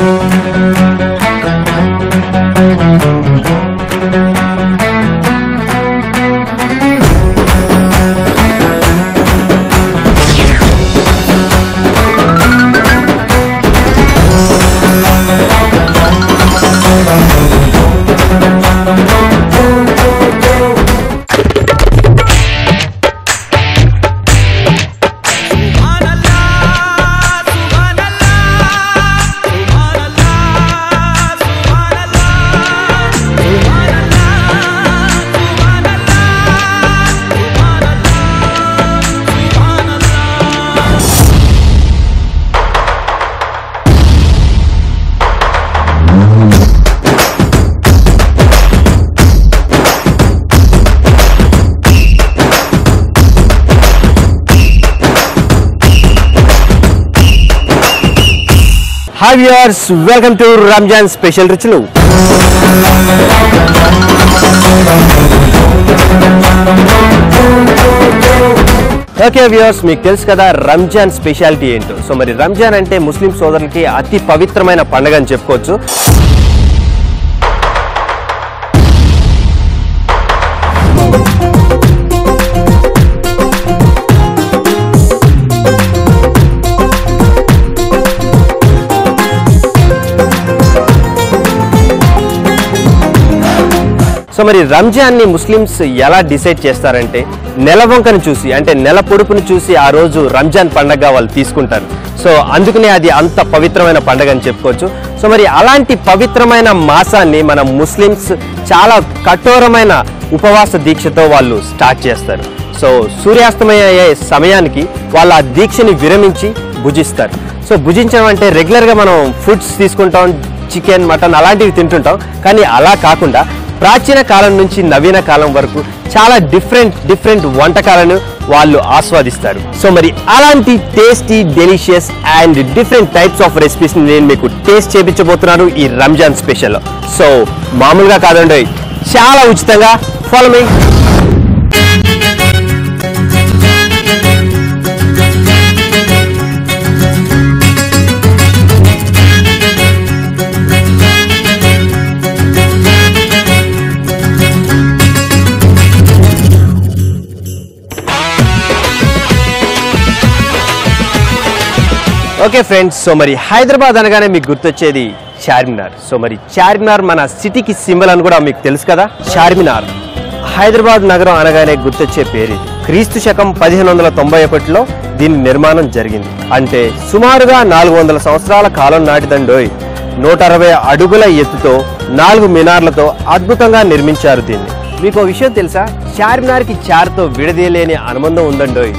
Hi viewers, welcome to Ramjan Special Ruchulu. Okay viewers, మీకు తెలుసు కదా రంజాన్ స్పెషాలిటీ ఏంటో. సో మరి రంజాన్ అంటే ముస్లిం సోదరులకి అతి పవిత్రమైన పండుగ అని చెప్పుకోవచ్చు. సో మరి రంజాన్ని ముస్లిమ్స్ ఎలా డిసైడ్ చేస్తారంటే నెలవంకను చూసి, అంటే నెల పొడుపును చూసి ఆ రోజు రంజాన్ పండగగా వాళ్ళు తీసుకుంటారు. సో అందుకనే అది అంత పవిత్రమైన పండగ అని చెప్పుకోవచ్చు. సో మరి అలాంటి పవిత్రమైన మాసాన్ని మన ముస్లిమ్స్ చాలా కఠోరమైన ఉపవాస దీక్షతో వాళ్ళు స్టార్ట్ చేస్తారు. సో సూర్యాస్తమయ్యే సమయానికి వాళ్ళు ఆ దీక్షని విరమించి భుజిస్తారు. సో భుజించడం అంటే రెగ్యులర్గా మనం ఫుడ్స్ తీసుకుంటాం, చికెన్, మటన్ అలాంటివి తింటుంటాం. కానీ అలా కాకుండా ప్రాచీన కాలం నుంచి నవీన కాలం వరకు చాలా డిఫరెంట్ వంటకాలను వాళ్ళు ఆస్వాదిస్తారు. సో మరి అలాంటి tasty, delicious and different types of recipes నేను మీకు టేస్ట్ చేయించబోతున్నాను ఈ రంజాన్ స్పెషల్లో. సో మామూలుగా కాదండి, చాలా ఉచితంగా. Follow me. Okay friends, so మరి హైదరాబాద్ అనగానే మీకు గుర్తొచ్చేది చార్మినార్. సో మరి చార్మినార్ మన సిటీకి సింబల్ అని కూడా మీకు తెలుసు కదా. చార్మినార్ హైదరాబాద్ నగరం అనగానే గుర్తొచ్చే పేరు. క్రీస్తు శకం 1591లో దీని నిర్మాణం జరిగింది. అంటే సుమారుగా 400 సంవత్సరాల కాలం నాటిదండోయ్. 160 అడుగుల ఎత్తుతో 4 మినార్లతో అద్భుతంగా నిర్మించారు దీన్ని. మీకు విషయం తెలుసా, చార్మినార్కి చార్తో విడదీయలేని అనుబంధం ఉందండోయ్.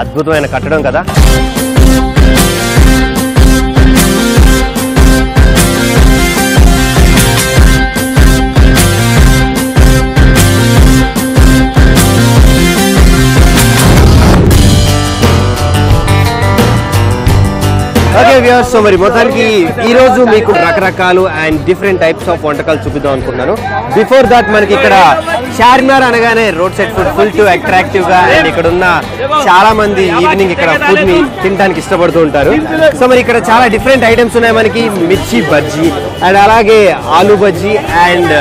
అద్భుతమైన కట్టడం కదా. ఓకే వ్యూవర్స్, సో మరి మొత్తానికి ఈ రోజు మీకు రకరకాలు అండ్ డిఫరెంట్ టైప్స్ ఆఫ్ వంటకాలు చూపిద్దాం అనుకుంటున్నాను. బిఫోర్ దాట్ మనకి ఇక్కడ చార్మినార్ అనగానే road side food full to attractive గా, అండ్ ఇక్కడ ఉన్న చాలా మంది ఈవినింగ్ ఇక్కడ ఫుడ్ ని తినడానికి ఇష్టపడుతూ ఉంటారు. సో మరి ఇక్కడ చాలా డిఫరెంట్ ఐటమ్స్ ఉన్నాయి. మనకి మిర్చి బజ్జీ అండ్ అలాగే aloo bajji and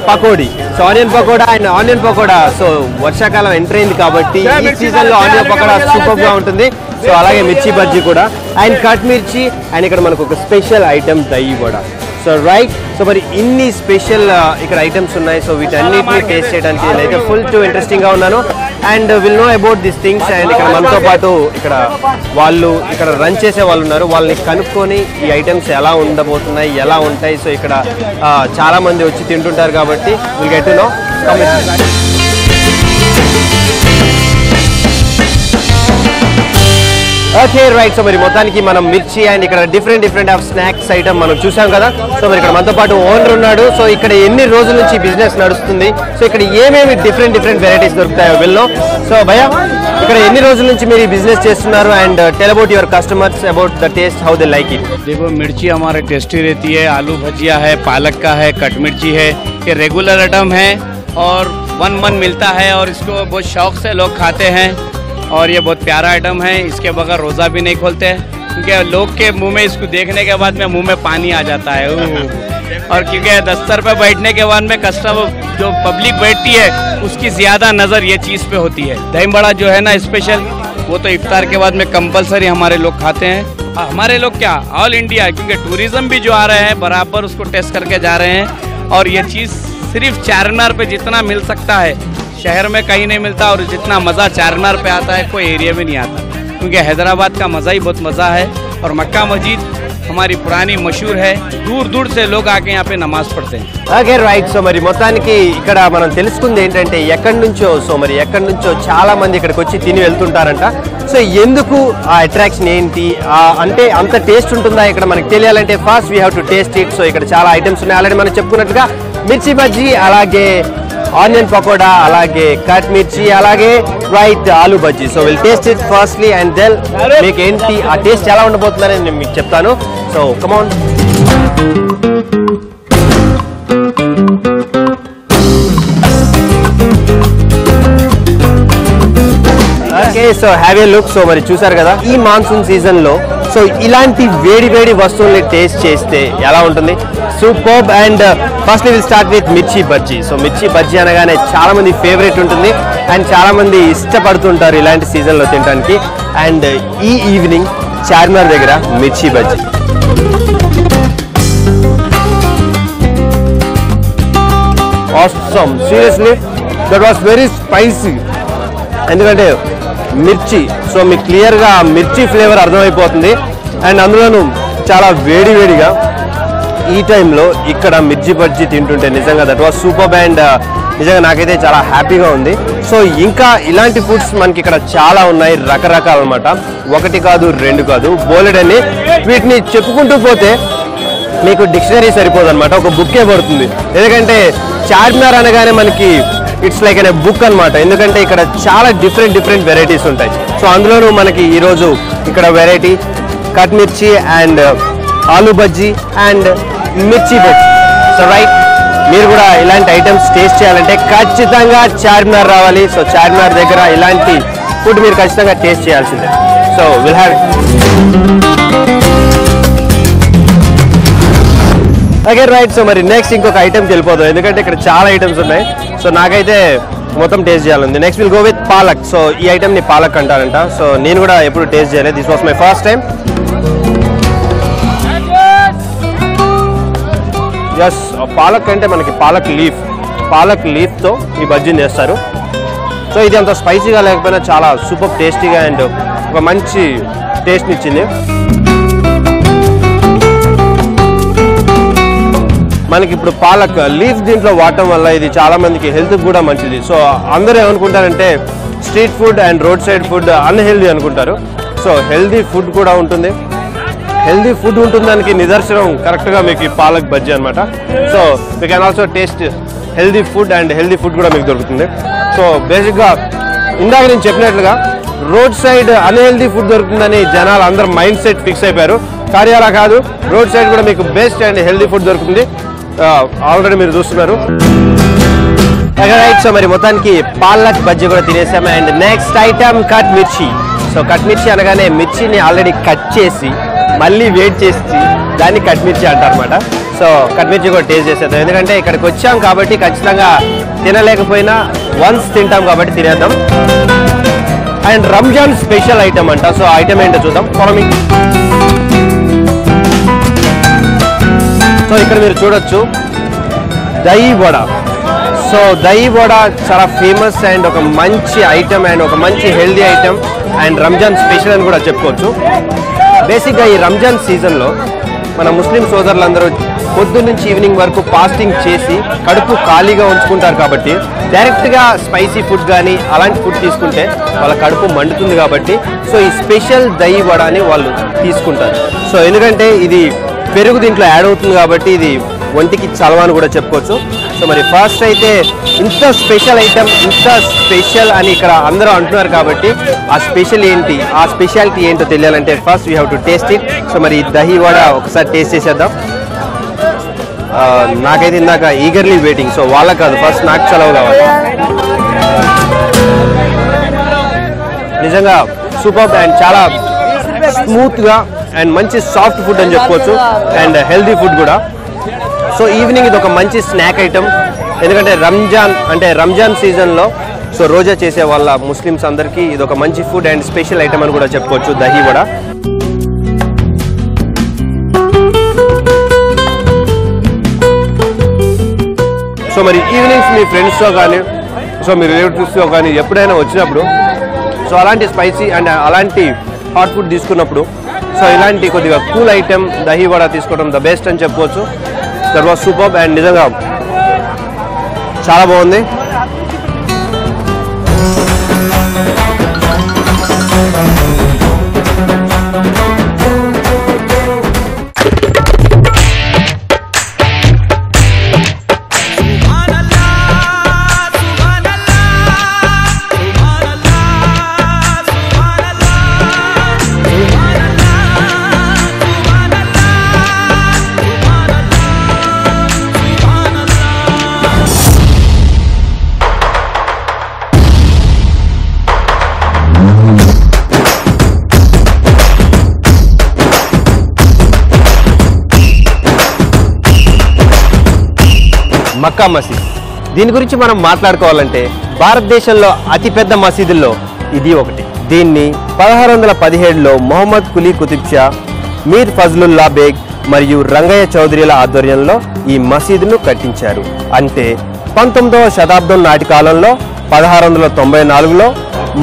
pakodi. So onion pakoda and onion pakoda. So వర్షాకాలం ఎంటర్ అయింది కాబట్టి ఈ సీజన్ లో ఆనియన్ పకోడా సూపర్ గా ఉంటుంది. సో అలాగే మిర్చి బజ్జీ కూడా అండ్ కట్ మిర్చి అండ్ ఇక్కడ మనకు ఒక special item dahi vada. So right, so మరి ఇన్ని స్పెషల్ ఇక్కడ ఐటమ్స్ ఉన్నాయి. సో వీటన్నిటిని టేస్ట్ చేయడానికి నేనైతే ఫుల్ టు ఇంట్రెస్టింగ్ గా ఉన్నాను and will know about this things. And ఇక్కడ మనతో పాటు ఇక్కడ వాళ్ళు ఇక్కడ రన్ చేసే వాళ్ళు ఉన్నారు. వాళ్ళని కనుక్కొని ఈ ఐటమ్స్ ఎలా ఉండబోతున్నాయి, ఎలా ఉంటాయి. సో ఇక్కడ చాలా మంది వచ్చి తింటుంటారు కాబట్టి will get to know. Okay right, so మరి మొత్తానికి మనం మిర్చి అండ్ ఇక్కడ డిఫరెంట్ ఆఫ్ స్నాక్స్ ఐటమ్ మనం చూసాం కదా. సో మరి ఇక్కడ మనతో పాటు ఓనర్ ఉన్నాడు. సో ఇక్కడ ఎన్ని రోజుల నుంచి బిజినెస్ నడుస్తుంది, సో ఇక్కడ ఏమేమి డిఫరెంట్ వెరైటీస్ దొరుకుతాయో విల్లో. సో భయ్యా, ఇక్కడ ఎన్ని రోజుల నుంచి మీరు ఈ బిజినెస్ చేస్తున్నారు and tell about your customers about the taste, how they like it. देखो मिर्ची हमारे टेस्टी रहती है, आलू भजिया है, पालक का है, कट मिर्ची है, ये रेगुलर आइटम है और मन मिलता है और इसको बहुत शौक से लोग खाते हैं और ये बहुत प्यारा आइटम है. इसके बगैर रोज़ा भी नहीं खोलते. क्योंकि लोग के मुंह में इसको देखने के बाद में मुंह में पानी आ जाता है। और क्योंकि दस्तर पे बैठने के बाद में कस्टमर जो पब्लिक बैठती है उसकी ज्यादा नजर ये चीज पे होती है। दही बड़ा जो है ना स्पेशल, वो तो इफ्तार के बाद में कंपलसरी हमारे लोग खाते हैं। हमारे लोग क्या ऑल इंडिया, क्योंकि टूरिज्म भी जो आ रहे हैं बराबर उसको टेस्ट करके जा रहे हैं। और ये चीज़ सिर्फ चारमीनार पे जितना मिल सकता है शहर में कहीं नहीं मिलता, और जितना मज़ा चारमीनार पे आता है कोई एरिया में नहीं आता, क्योंकि हैदराबाद का मज़ा ही बहुत मज़ा है। और मक्का मस्जिद हमारी पुरानी मशहूर है, दूर दूर से लोग आके यहाँ पे नमाज पढ़ते हैं। Okay right. సో మరి మొత్తానికి ఇక్కడ మనం తెలుసుకుంది ఏంటంటే ఎక్కడి నుంచో చాలా మంది ఇక్కడికి వచ్చి తిని వెళ్తుంటారంట. సో ఎందుకు ఆ అట్రాక్షన్ ఏంటి, అంటే అంత టేస్ట్ ఉంటుందా ఇక్కడ మనకి తెలియాలంటే first we have to taste it. So ఇక్కడ చాలా ఐటమ్స్ ఉన్నాయి ఆల్రెడీ మనం చెప్పుకున్నట్టుగా, మిర్చి బజ్జీ, అలాగే ఆనియన్ పకోడా, అలాగే కట్ మిర్చి, అలాగే right aloo bajji. So will taste it firstly and then మీకు ఏంటి ఆ టేస్ట్ ఎలా ఉండబోతుందని నేను మీకు చెప్తాను. So come on. Okay, so have a look. So మరి చూసారు కదా ఈ మాన్సూన్ సీజన్ లో సో ఇలాంటి వేడి వేడి వస్తువుల్ని టేస్ట్ చేస్తే ఎలా ఉంటుంది, superb. And firstly will start with మిర్చి బజ్జీ. సో మిర్చి బజ్జీ అనగానే చాలా మంది ఫేవరెట్ ఉంటుంది అండ్ చాలా మంది ఇష్టపడుతుంటారు ఇలాంటి సీజన్ లో తినడానికి. అండ్ ఈ ఈవినింగ్ చార్మినార్ దగ్గర మిర్చి bajji. Awesome. Seriously, that was very spicy. ఎందుకంటే మిర్చి, సో మీకు క్లియర్గా మిర్చి ఫ్లేవర్ అర్థమైపోతుంది. అండ్ అందులోనూ చాలా వేడివేడిగా ఈ టైంలో ఇక్కడ మిర్చి బజ్జీ తింటుంటే నిజంగా దట్ వాస్ సూపర్. అండ్ నిజంగా నాకైతే చాలా హ్యాపీగా ఉంది. సో ఇంకా ఇలాంటి ఫుడ్స్ మనకి ఇక్కడ చాలా ఉన్నాయి, రకరకాలు అనమాట. ఒకటి కాదు, రెండు కాదు, బోలెడని. వీటిని చెప్పుకుంటూ పోతే మీకు డిక్షనరీ సరిపోదు అనమాట, ఒక బుక్కే పడుతుంది. ఎందుకంటే చార్మినార్ అనగానే మనకి ఇట్స్ లైక్ అనే బుక్ అనమాట. ఎందుకంటే ఇక్కడ చాలా డిఫరెంట్ వెరైటీస్ ఉంటాయి. సో అందులోనూ మనకి ఈరోజు ఇక్కడ వెరైటీ కట్ మిర్చి అండ్ ఆలూ బజ్జీ అండ్ మిర్చి బజ్జీ. సో రైట్, మీరు కూడా ఇలాంటి ఐటమ్స్ టేస్ట్ చేయాలంటే ఖచ్చితంగా చార్మినార్ రావాలి. సో చార్మినార్ దగ్గర ఇలాంటి ఫుడ్ మీరు ఖచ్చితంగా టేస్ట్ చేయాల్సిందే. So will have okay right. So మరి నెక్స్ట్ ఇంకొక ఐటమ్కి వెళ్ళిపోతాం, ఎందుకంటే ఇక్కడ చాలా ఐటమ్స్ ఉన్నాయి. సో నాకైతే మొత్తం టేస్ట్ చేయాలండి. Next will go with palak. So ఈ ఐటమ్ని పాలక్ అంటారంట. సో నేను కూడా ఎప్పుడు టేస్ట్ చేయలేదు, this was my first time. Yes, palak అంటే మనకి పాలక్ లీఫ్తో ఈ బజ్జీని చేస్తారు. సో ఇది అంత స్పైసీగా లేకపోయినా చాలా సూపర్ టేస్టీగా అండ్ ఒక మంచి టేస్ట్ని ఇచ్చింది. మనకి ఇప్పుడు పాలక్ లీఫ్ దీంట్లో వాడటం వల్ల ఇది చాలా మందికి హెల్త్కి కూడా మంచిది. సో అందరూ ఏమనుకుంటారంటే street food and road side food unhealthy అనుకుంటారు. సో హెల్దీ ఫుడ్ కూడా ఉంటుంది. హెల్దీ ఫుడ్ ఉంటుందానికి నిదర్శనం కరెక్ట్గా మీకు ఈ పాలక్ బజ్జీ అనమాట. So you can also taste healthy food and healthy food కూడా మీకు దొరుకుతుంది. సో బేసిక్గా ఇందాక నేను చెప్పినట్లుగా రోడ్ సైడ్ అన్హెల్దీ ఫుడ్ దొరుకుతుందని జనాలు అందరూ మైండ్ సెట్ ఫిక్స్ అయిపోయారు. కానీ అలా కాదు, రోడ్ సైడ్ కూడా మీకు బెస్ట్ అండ్ హెల్దీ ఫుడ్ దొరుకుతుంది. ఆల్రెడీ మీరు చూస్తున్నారు. రైట్. సో మరి మొత్తానికి పాలక్ బజ్జీ కూడా తినేసాము. అండ్ నెక్స్ట్ ఐటమ్ కట్ మిర్చి. సో కట్ మిర్చి అనగానే మిర్చిని ఆల్రెడీ కట్ చేసి మళ్ళీ వేట్ చేసి దాన్ని కట్ మిర్చి అంటారు అనమాట. సో కట్ మిర్చి కూడా టేస్ట్ చేసేద్దాం, ఎందుకంటే ఇక్కడికి వచ్చాం కాబట్టి ఖచ్చితంగా తినలేకపోయినా వన్స్ తింటాం కాబట్టి తినేద్దాం. అండ్ రంజాన్ స్పెషల్ ఐటమ్ అంట. సో ఐటమ్ ఏంటో చూద్దాం. ఫాలోమింగ్. సో ఇక్కడ మీరు చూడొచ్చు దహీ వడ. సో దహీ వడ చాలా ఫేమస్ అండ్ ఒక మంచి ఐటమ్ అండ్ ఒక మంచి healthy item and Ramzan special అని కూడా చెప్పుకోవచ్చు. బేసిక్గా ఈ రంజాన్ సీజన్లో మన ముస్లిం సోదరులందరూ పొద్దు నుంచి ఈవినింగ్ వరకు ఫాస్టింగ్ చేసి కడుపు ఖాళీగా ఉంచుకుంటారు కాబట్టి డైరెక్ట్గా స్పైసీ ఫుడ్ కానీ అలాంటి ఫుడ్ తీసుకుంటే వాళ్ళ కడుపు మండుతుంది కాబట్టి సో ఈ స్పెషల్ దహీ వడ అని వాళ్ళు తీసుకుంటారు. సో ఎందుకంటే ఇది పెరుగు దీంట్లో యాడ్ అవుతుంది కాబట్టి ఇది ఒంటికి చలవ అని కూడా చెప్పుకోవచ్చు. సో మరి ఫస్ట్ అయితే ఇంత స్పెషల్ ఐటమ్, ఇంత స్పెషల్ అని ఇక్కడ అందరూ అంటున్నారు కాబట్టి ఆ స్పెషల్ ఏంటి, ఆ స్పెషాలిటీ ఏంటో తెలియాలంటే first we have to taste it. So మరి దహీ వడ ఒకసారి టేస్ట్ చేసేద్దాం. నాకైతే ఇందాక ఈగర్లీ వెయిటింగ్. సో వాళ్ళకి కాదు, ఫస్ట్ నాకు చలవ కావాలి. నిజంగా సూపర్ అండ్ చాలా స్మూత్గా అండ్ మంచి సాఫ్ట్ ఫుడ్ అని చెప్పుకోవచ్చు అండ్ హెల్దీ ఫుడ్ కూడా. సో ఈవినింగ్ ఇది ఒక మంచి స్నాక్ ఐటమ్, ఎందుకంటే రంజాన్ సీజన్లో సో రోజా చేసే వాళ్ళ ముస్లిమ్స్ అందరికీ ఇది ఒక మంచి ఫుడ్ అండ్ స్పెషల్ ఐటమ్ అని కూడా చెప్పుకోవచ్చు దహీ వడ. సో మరి ఈవినింగ్స్ మీ ఫ్రెండ్స్తో కానీ సో మీ రిలేటివ్స్తో కానీ ఎప్పుడైనా వచ్చినప్పుడు సో అలాంటి స్పైసీ అండ్ అలాంటి హాట్ ఫుడ్ తీసుకున్నప్పుడు సో ఇలాంటి కొద్దిగా కూల్ ఐటెం దహీ వడ తీసుకోవడం ద బెస్ట్ అని చెప్పుకోవచ్చు. దట్ వాజ్ సూపర్ అండ్ నిజంగా చాలా బాగుంది. మక్కా మసీద్, దీని గురించి మనం మాట్లాడుకోవాలంటే భారతదేశంలో అతిపెద్ద మసీదుల్లో ఇది ఒకటి. దీన్ని 1617లో మొహమ్మద్ కులీ కుతుబ్ షా, మీర్ ఫజ్లుల్లా బేగ్ మరియు రంగయ్య చౌదరిల ఆధ్వర్యంలో ఈ మసీదును కట్టించారు. అంటే 19వ శతాబ్దం నాటి కాలంలో 1694లో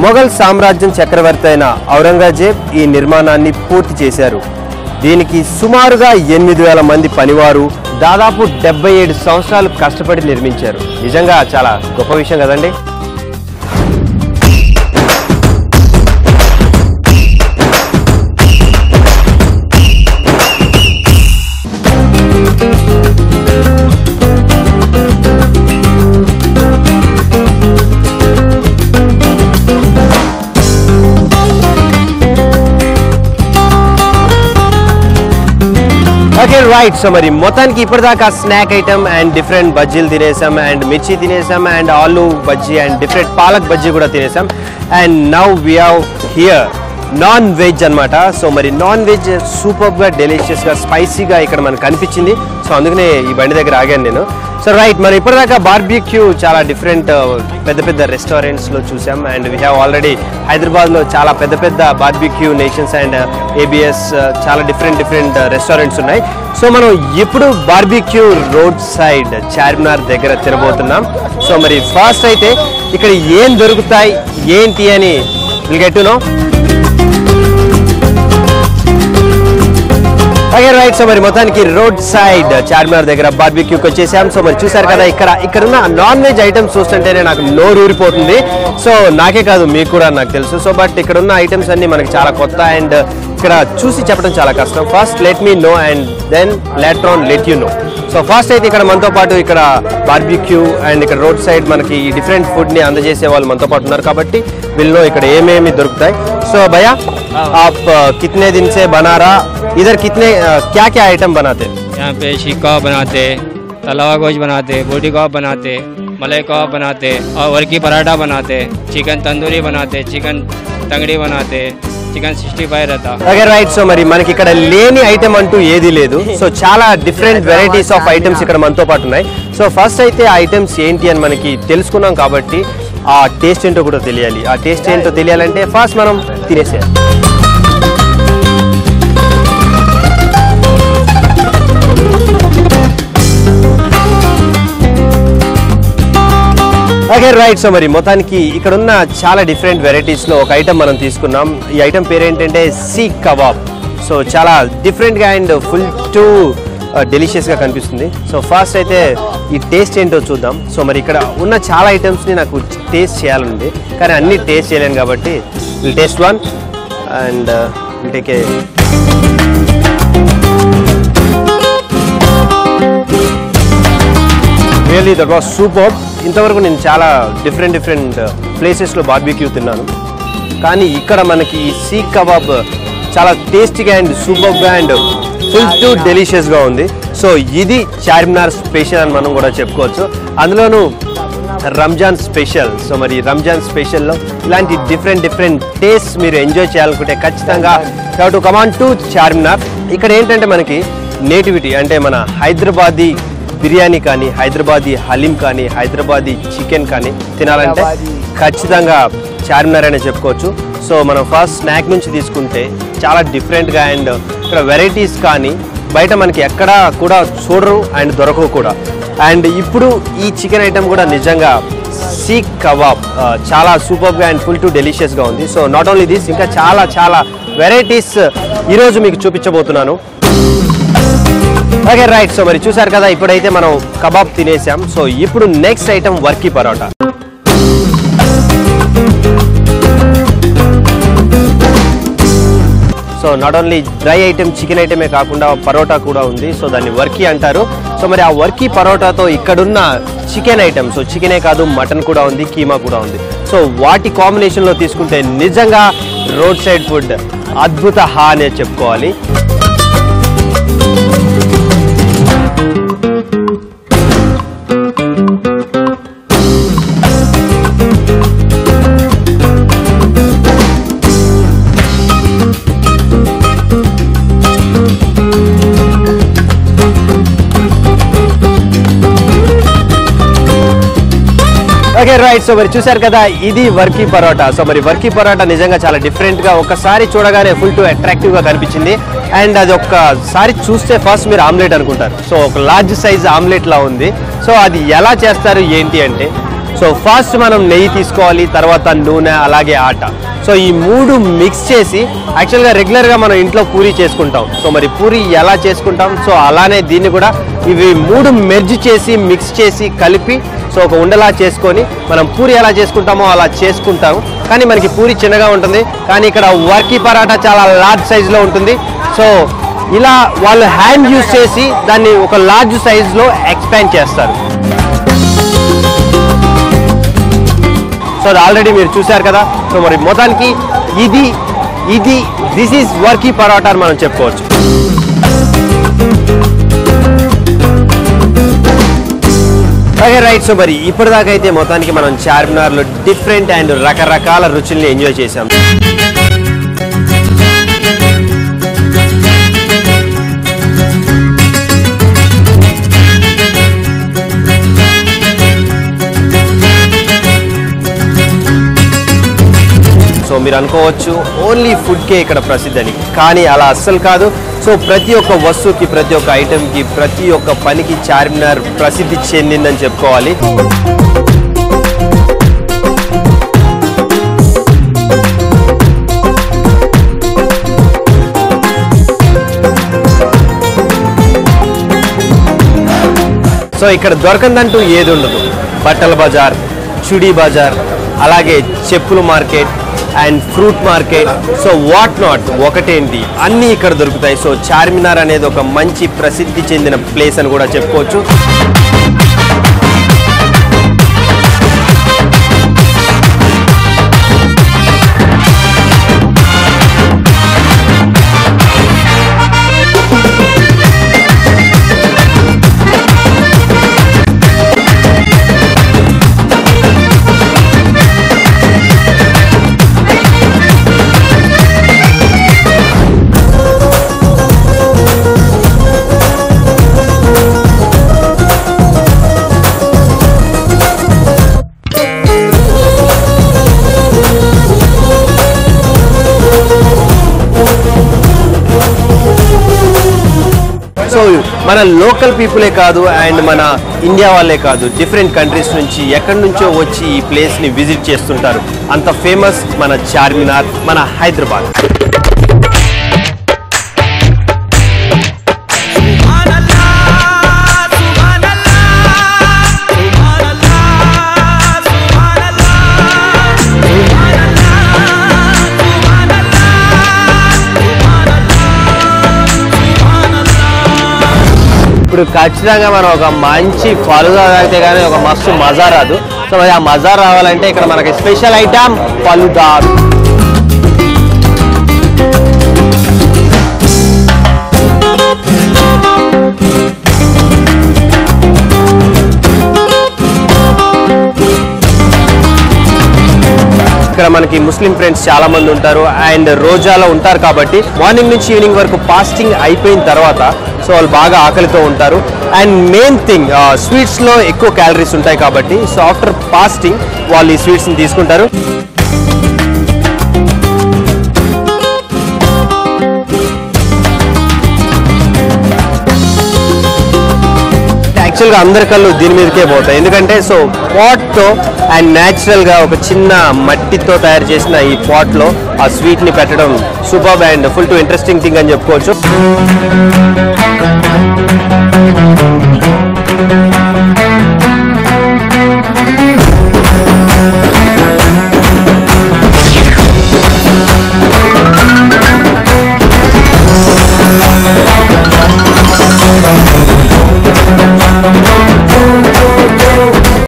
మొఘల్ సామ్రాజ్యం చక్రవర్తి అయిన ఔరంగజేబ్ ఈ నిర్మాణాన్ని పూర్తి చేశారు. దీనికి సుమారుగా 8000 మంది పనివారు దాదాపు 77 సంవత్సరాలు కష్టపడి నిర్మించారు. నిజంగా చాలా గొప్ప విషయం కదండి. Okay right. సో మరి మొత్తానికి ఇప్పటిదాకా స్నాక్ ఐటమ్ అండ్ డిఫరెంట్ బజ్జీలు తినేసాం అండ్ మిర్చి తినేసాం అండ్ ఆలూ బజ్జీ అండ్ డిఫరెంట్ పాలక్ బజ్జీ కూడా తినేసాం. And now we have here non veg అనమాట. సో మరి నాన్ వెజ్ సూపర్గా డెలిషియస్గా స్పైసీగా ఇక్కడ మనకు కనిపించింది. సో అందుకనే ఈ బండి దగ్గర ఆగాను నేను. సో రైట్, మరి ఇప్పటిదాకా బార్బిక్యూ చాలా డిఫరెంట్ పెద్ద పెద్ద రెస్టారెంట్స్లో చూసాం అండ్ వీ హ్యావ్ ఆల్రెడీ హైదరాబాద్లో చాలా పెద్ద పెద్ద బార్బిక్యూ నేషన్స్ అండ్ ABS చాలా డిఫరెంట్ రెస్టారెంట్స్ ఉన్నాయి. సో మనం ఇప్పుడు బార్బిక్యూ రోడ్ సైడ్ చార్మినార్ దగ్గర తినబోతున్నాం. సో మరి ఫస్ట్ అయితే ఇక్కడ ఏం దొరుకుతాయి ఏంటి అని will get to know. Okay right. So మరి మొత్తానికి రోడ్ సైడ్ చార్మినార్ దగ్గర బార్బిక్యూకి వచ్చేసాం. సో మరి చూసారు కదా ఇక్కడ ఉన్న నాన్ వెజ్ ఐటమ్స్ చూస్తుంటేనే నాకు నోరు ఊరిపోతుంది. సో నాకే కాదు మీకు కూడా నాకు తెలుసు. సో బట్ ఇక్కడ ఉన్న ఐటమ్స్ అన్ని మనకి చాలా కొత్త అండ్ ఇక్కడ చూసి చెప్పడం చాలా కష్టం. First let me know and then later on let you know. So first అయితే ఇక్కడ మనతో పాటు ఇక్కడ బార్బిక్యూ అండ్ ఇక్కడ రోడ్ సైడ్ మనకి ఈ డిఫరెంట్ ఫుడ్ని అందజేసే వాళ్ళు మనతో పాటు ఉన్నారు కాబట్టి వీళ్ళు ఇక్కడ ఏమేమి దొరుకుతాయి. సో భయ్యా आप कितने दिन से बना रहा, इधर कितने क्या क्या आइटम बनाते? यहाँ पे शीख कबाब बनाते, तलावा गोश्त बनाते, बोटी कबाब बनाते, मलाई कबाब बनाते और वर्की पराठा बनाते, चिकन तंदूरी बनाते, चिकन तंगड़ी बनाते, चिकन 65 रहता. Okay right. సో మరి మనకి ఇక్కడ లేని ఐటమ్ అంటూ ఏది లేదు. సో చాలా డిఫరెంట్ వెరైటీస్ ఆఫ్ ఐటమ్స్ ఇక్కడ మనతో పాటు ఉన్నాయి. సో ఫస్ట్ అయితే ఆ ఐటమ్స్ ఏంటి అని మనకి తెలుసుకున్నాం కాబట్టి ఆ టేస్ట్ ఏంటో కూడా తెలియాలి. ఆ టేస్ట్ ఏంటో తెలియాలంటే ఫస్ట్ మనం తినేసేయాలి. Okay right. సో మరి మొత్తానికి ఇక్కడ ఉన్న చాలా డిఫరెంట్ వెరైటీస్లో ఒక ఐటమ్ మనం తీసుకున్నాం. ఈ ఐటమ్ పేరు ఏంటంటే సీక్ కబాబ్. సో చాలా డిఫరెంట్గా అండ్ ఫుల్ టు డెలిషియస్గా కనిపిస్తుంది. సో ఫస్ట్ అయితే ఈ టేస్ట్ ఏంటో చూద్దాం. సో మరి ఇక్కడ ఉన్న చాలా ఐటమ్స్ని నాకు టేస్ట్ చేయాలండి, కానీ అన్నీ టేస్ట్ చేయలేను కాబట్టి will taste one and will take a really that was super. ఇంతవరకు నేను చాలా డిఫరెంట్ ప్లేసెస్లో బార్బిక్యూ తిన్నాను, కానీ ఇక్కడ మనకి ఈ సీక్ కబాబ్ చాలా టేస్టీగా అండ్ సూపర్గా అండ్ ఫుల్ టు డెలిషియస్గా ఉంది. సో ఇది చార్మినార్ స్పెషల్ అని మనం కూడా చెప్పుకోవచ్చు. అందులోనూ రంజాన్ స్పెషల్. సో మరి రంజాన్ స్పెషల్లో ఇలాంటి డిఫరెంట్ టేస్ట్ మీరు ఎంజాయ్ చేయాలనుకుంటే ఖచ్చితంగా టు కమాన్ టు చార్మినార్. ఇక్కడ ఏంటంటే మనకి నేటివిటీ అంటే మన హైదరాబాదీ బిర్యానీ కానీ, హైదరాబాదీ హలీం కానీ, హైదరాబాదీ చికెన్ కానీ తినాలంటే ఖచ్చితంగా చార్మినార్ అనే చెప్పుకోవచ్చు. సో మనం ఫస్ట్ స్నాక్ నుంచి తీసుకుంటే చాలా డిఫరెంట్గా అండ్ ఇక్కడ వెరైటీస్ కానీ బయట మనకి ఎక్కడా కూడా చూడరు అండ్ దొరకవు కూడా. అండ్ ఇప్పుడు ఈ చికెన్ ఐటమ్ కూడా నిజంగా సీక్ కబాబ్ చాలా సూపర్గా అండ్ ఫుల్ టు డెలిషియస్గా ఉంది. సో నాట్ ఓన్లీ దిస్, ఇంకా చాలా వెరైటీస్ ఈరోజు మీకు చూపించబోతున్నాను. Okay right. సో మరి చూసారు కదా, ఇప్పుడైతే మనం కబాబ్ తినేసాం. సో ఇప్పుడు next item varki parotta. So not only dry item chicken ఐటమే కాకుండా పరోటా కూడా ఉంది. సో దాన్ని వర్కీ అంటారు. సో మరి ఆ వర్కీ పరోటాతో ఇక్కడున్న చికెన్ ఐటమ్, సో చికెనే కాదు మటన్ కూడా ఉంది, కీమా కూడా ఉంది. సో వాటి కాంబినేషన్లో తీసుకుంటే నిజంగా రోడ్ సైడ్ ఫుడ్ అద్భుత అనే చెప్పుకోవాలి. Okay right. సో మరి చూసారు కదా, ఇది వర్కీ పరోటా. సో మరి వర్కీ పరోటా నిజంగా చాలా డిఫరెంట్గా, ఒకసారి చూడగానే ఫుల్ టు అట్రాక్టివ్గా కనిపించింది. అండ్ అది ఒక్కసారి చూస్తే ఫస్ట్ మీరు ఆమ్లెట్ అనుకుంటారు. సో ఒక లార్జ్ సైజ్ ఆమ్లెట్ లా ఉంది. సో అది ఎలా చేస్తారు ఏంటి అంటే, సో ఫస్ట్ మనం నెయ్యి తీసుకోవాలి, తర్వాత నూనె, అలాగే ఆట. సో ఈ మూడు మిక్స్ చేసి యాక్చువల్గా రెగ్యులర్గా మనం ఇంట్లో పూరీ చేసుకుంటాం. సో మరి పూరీ ఎలా చేసుకుంటాం, సో అలానే దీన్ని కూడా ఇవి మూడు మెర్జ్ చేసి మిక్స్ చేసి కలిపి సో ఒక ఉండలా చేసుకొని మనం పూరి ఎలా చేసుకుంటామో అలా చేసుకుంటాము. కానీ మనకి పూరి చిన్నగా ఉంటుంది, కానీ ఇక్కడ వర్కీ పరాటా చాలా లార్జ్ సైజులో ఉంటుంది. సో ఇలా వాళ్ళు హ్యాండ్ యూజ్ చేసి దాన్ని ఒక లార్జ్ సైజులో ఎక్స్పాండ్ చేస్తారు. సో అది ఆల్రెడీ మీరు చూశారు కదా. సో మరి మొత్తానికి దిస్ ఈజ్ వర్కీ పరాటా అని మనం చెప్పుకోవచ్చు. Okay right. సో మరి ఇప్పటిదాకా అయితే మొత్తానికి మనం చార్మినార్లో డిఫరెంట్ అండ్ రకరకాల రుచుల్ని ఎంజాయ్ చేసాం. సో మీరు అనుకోవచ్చు ఓన్లీ ఫుడ్కే ఇక్కడ ప్రసిద్ధి అని, కానీ అలా అస్సలు కాదు. సో ప్రతి ఒక్క వస్తువుకి, ప్రతి ఒక్క ఐటెంకి, ప్రతి ఒక్క పనికి చార్మినార్ ప్రసిద్ధి చెందిందని చెప్పుకోవాలి. సో ఇక్కడ దొరకందంటూ ఏది ఉండదు. బట్టల బజార్, చుడీ బజార్, అలాగే చెప్పుల market and fruit market, so what not ఒకటేంటి అన్నీ ఇక్కడ దొరుకుతాయి. సో చార్మినార్ అనేది ఒక మంచి ప్రసిద్ధి చెందిన ప్లేస్ అని కూడా చెప్పుకోవచ్చు. సో మన లోకల్ పీపులే కాదు అండ్ మన ఇండియా వాళ్ళే కాదు, డిఫరెంట్ కంట్రీస్ నుంచి ఎక్కడి నుంచో వచ్చి ఈ ప్లేస్ని విజిట్ చేస్తుంటారు. అంత ఫేమస్ మన చార్మినార్, మన హైదరాబాద్. ఇప్పుడు ఖచ్చితంగా మనం ఒక మంచి ఫలుదా తాగితే కానీ ఒక మస్తు మజా రాదు. సో మరి ఆ మజా రావాలంటే ఇక్కడ మనకి స్పెషల్ ఐటమ్ ఫలుదా. ఇక్కడ మనకి ముస్లిం ఫ్రెండ్స్ చాలా మంది ఉంటారు అండ్ రోజాలో ఉంటారు కాబట్టి మార్నింగ్ నుంచి ఈవినింగ్ వరకు ఫాస్టింగ్ అయిపోయిన తర్వాత సో వాళ్ళు బాగా ఆకలితో ఉంటారు. అండ్ మెయిన్ థింగ్ స్వీట్స్లో ఎక్కువ క్యాలరీస్ ఉంటాయి కాబట్టి సో ఆఫ్టర్ ఫాస్టింగ్ వాళ్ళు ఈ స్వీట్స్ని తీసుకుంటారు. యాక్చువల్గా అందరి కళ్ళు దీని మీదకే పోతాయి, ఎందుకంటే సో పాట్తో అండ్ న్యాచురల్గా ఒక చిన్న మట్టితో తయారు చేసిన ఈ పాట్లో ఆ స్వీట్ని పెట్టడం superb and full to interesting thing అని చెప్పుకోవచ్చు.